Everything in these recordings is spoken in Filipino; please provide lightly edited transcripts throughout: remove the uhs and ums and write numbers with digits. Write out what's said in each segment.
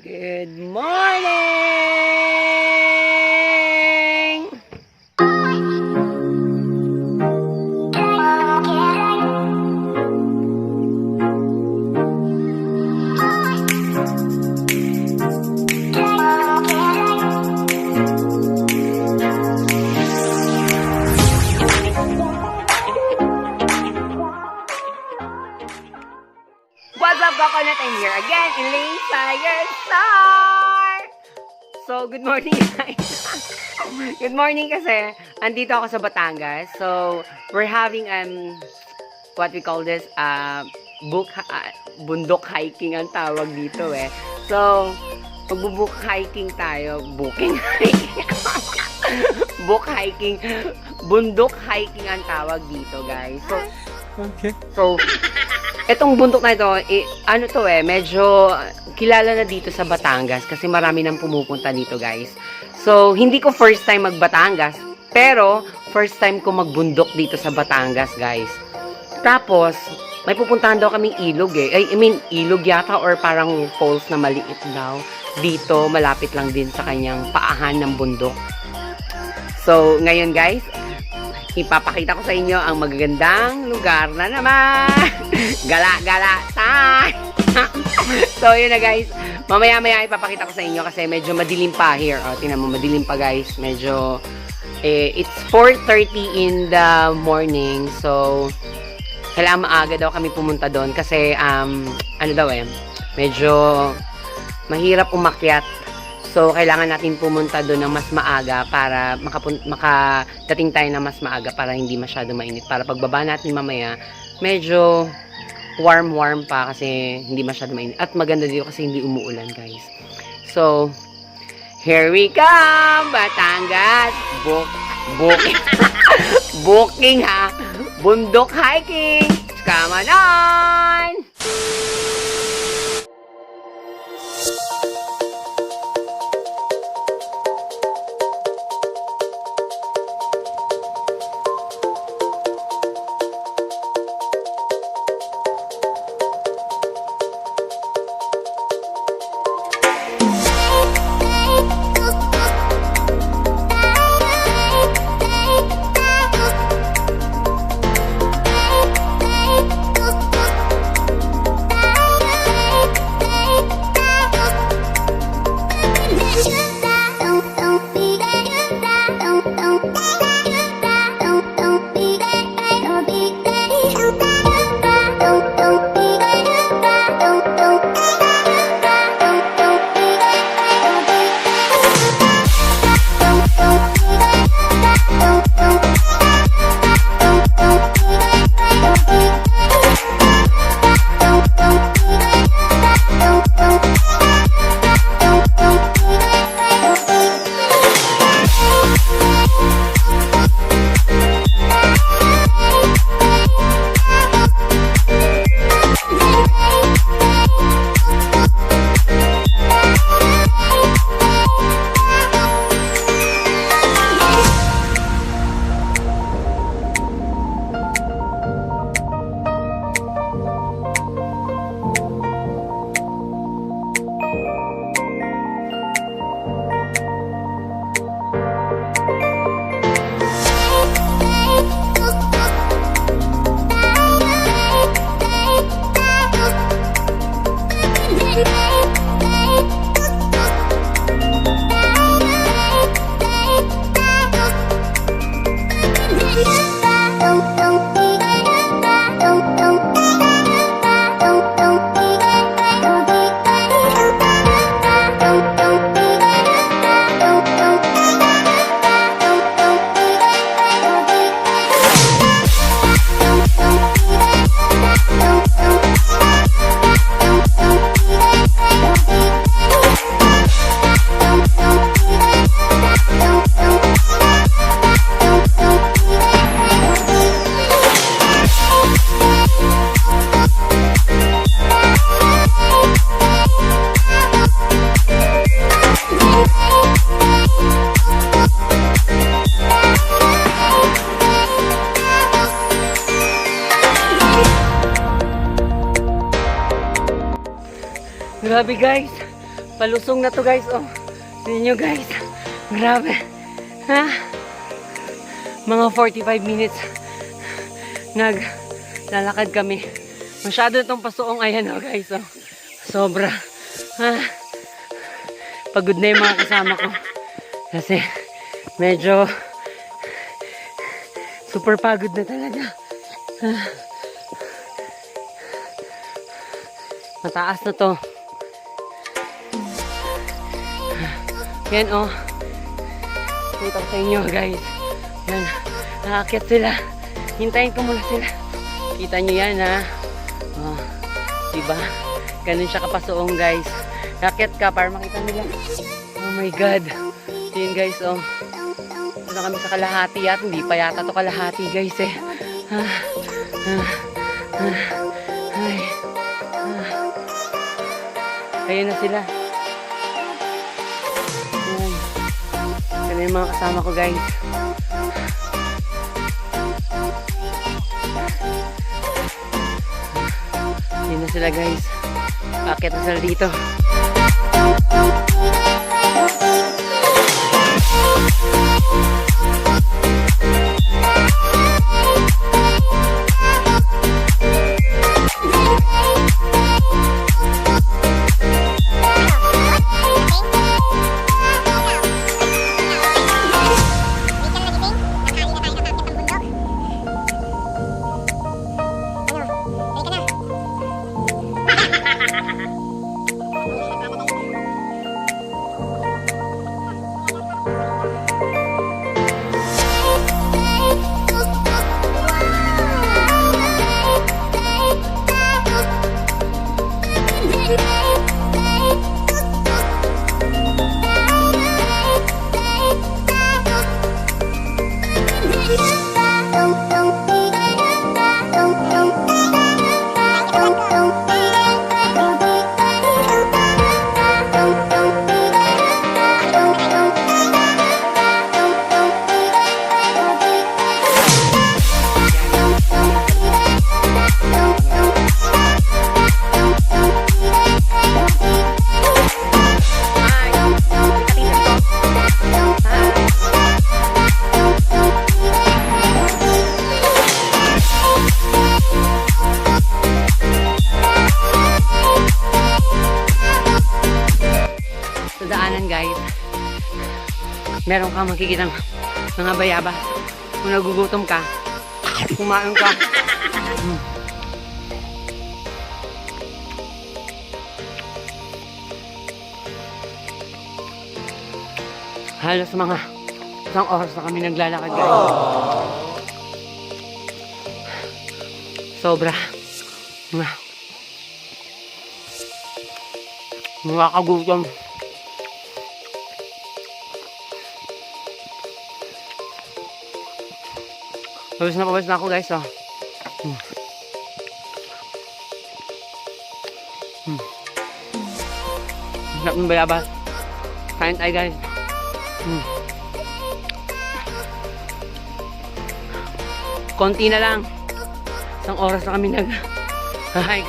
Good morning! What's up, Coconut? I'm here again, Elaine Fire Star! So, good morning, guys. Good morning kasi, andito ako sa Batangas. So, we're having, what we call this, bundok hiking ang tawag dito eh. So, magbo-book hiking tayo. Booking hiking. Book hiking. Bundok hiking ang tawag dito, guys. So, okay. So, etong bundok na ito, ano to medyo kilala na dito sa Batangas kasi marami nang pumupunta dito, guys. So, hindi ko first time mag-Batangas, pero first time ko magbundok dito sa Batangas, guys. Tapos, may pupuntahan daw kaming ilog ilog yata or parang falls na maliit daw. Dito, malapit lang din sa kanyang paahan ng bundok. So, ngayon, guys, ipapakita ko sa inyo ang magagandang lugar na naman. Gala-gala time. So, yun na, guys. Mamaya-maya ipapakita ko sa inyo kasi medyo madilim pa here. O, tingnan mo, madilim pa, guys. Medyo, it's 4:30 in the morning. So, kailangan maaga daw kami pumunta doon kasi, ano daw medyo mahirap umakyat. So, kailangan natin pumunta doon ng mas maaga para makadating tayo ng mas maaga para hindi masyado mainit. Para pagbaba natin mamaya, medyo warm pa kasi hindi masyado mainit. At maganda dito kasi hindi umuulan, guys. So, here we come! Batangas! Booking! Booking, ha? Bundok hiking! Come on! Grabe, guys. Palusong na to guys, oh. Tingnan nyo guys. Grabe. Ha? Mga 45 minutes. Naglalakad kami. Masyado itong pasuong. Ayan oh guys, oh. Sobra. Ha? Pagod na yung mga kasama ko. Kasi medyo super pagod na talaga. Mataas na to. Yan oh. Kita ko sa inyo guys. Yan. Nakakit sila. Hintayin ko muna sila. Kita nyo yan ha. Oh, diba? Ganun siya kapasuong guys. Nakakit ka para makita nila. Oh my god. Yan guys oh. Ito na kami sa kalahati at hindi pa yata to kalahati guys eh. Ay. Ayun na sila. Ayan. Ito na yung mga kasama ko guys. Ayun na sila guys. Akit na sila dito. Guys, meron kang makikita ng mga bayabas. Kung nagugutom ka, kumain ka. Halos mga isang oras na kami naglalakad guys. Sobra. Nakakagutom. Pabis na ako guys oh. Sarap ng bayabas. Kain tayo guys. Konti na lang. Isang oras na kami nag-hike.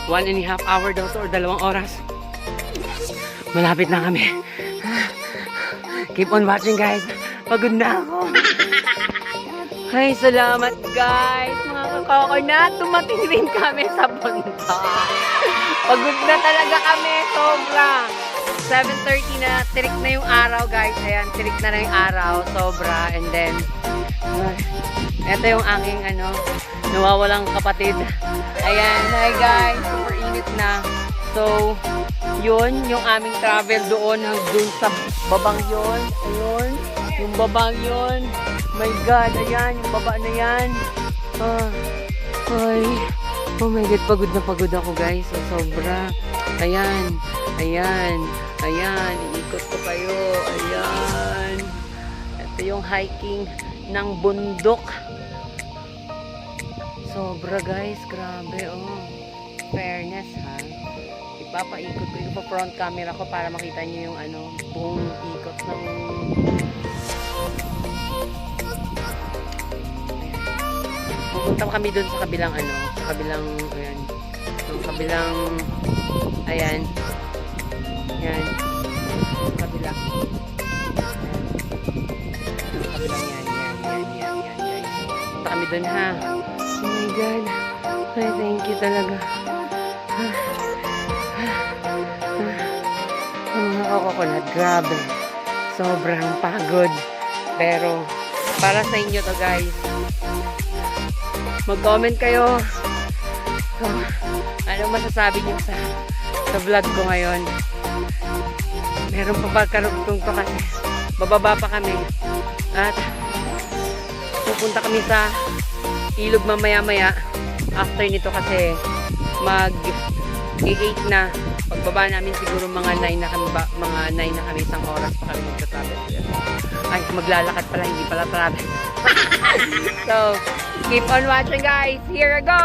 1.5 hour daw or 2 oras. Malapit na kami. Keep on watching guys. Pagod na ako. Ay, salamat guys, mga kakokonat. Tumating rin kami sa bundok. Pagod na talaga kami, sobra. 7:30 na, tirik na yung araw guys. Ayan, tirik na yung araw, sobra. And then, ito yung aking nawawalang kapatid. Ayan, hi guys, super init na. So, yun, yung aming travel doon hanggang sa babang yun. Ayun, yung babang yun. My God, ayan, yung baba na yan. Ay, oh my God, pagod na pagod ako guys. Sobra. Ayan, ayan, ayan, iikot ko kayo. Ayan. Ito yung hiking ng bundok. Sobra guys, grabe oh. Fairness ha. Ipapaikot ko yung front camera ko para makita nyo yung buong ikot ng pupunta kami doon sa kabilang sa kabilang ayan, yung kabilang ayan, yan dun ha. Oh my God. Ay, thank you talaga. Mga kokonat, grabe. Sobrang pagod. Pero, para sa inyo to guys. Mag-comment kayo. Ano masasabi niyo sa vlog ko ngayon? Meron pa ba karugtong to kasi bababa pa kami. At pupunta kami sa Ilog mamaya-maya. After nito kasi mag-8 na. Pagbaba namin siguro mga 9 na kami, mga 9 na kami, isang oras pa kami magta-travel. Ay, maglalakad pala, hindi pala travel. So, keep on watching guys. Here I go!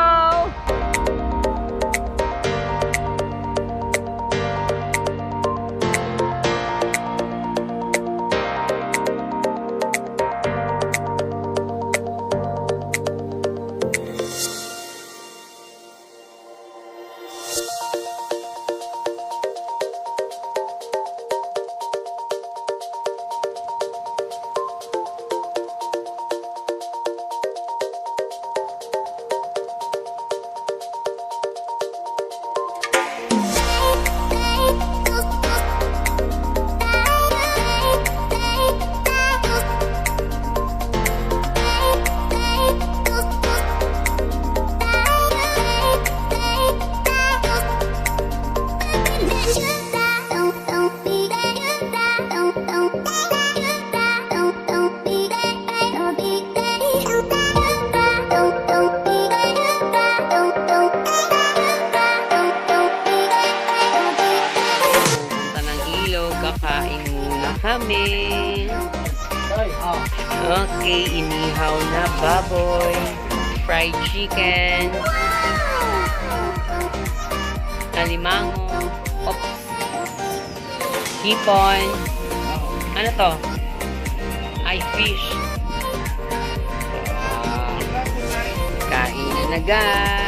Kakain muna kami. Okay, inihaw na baboy, fried chicken, alimango, hipon, ano to? Ay, fish. Kain na guys.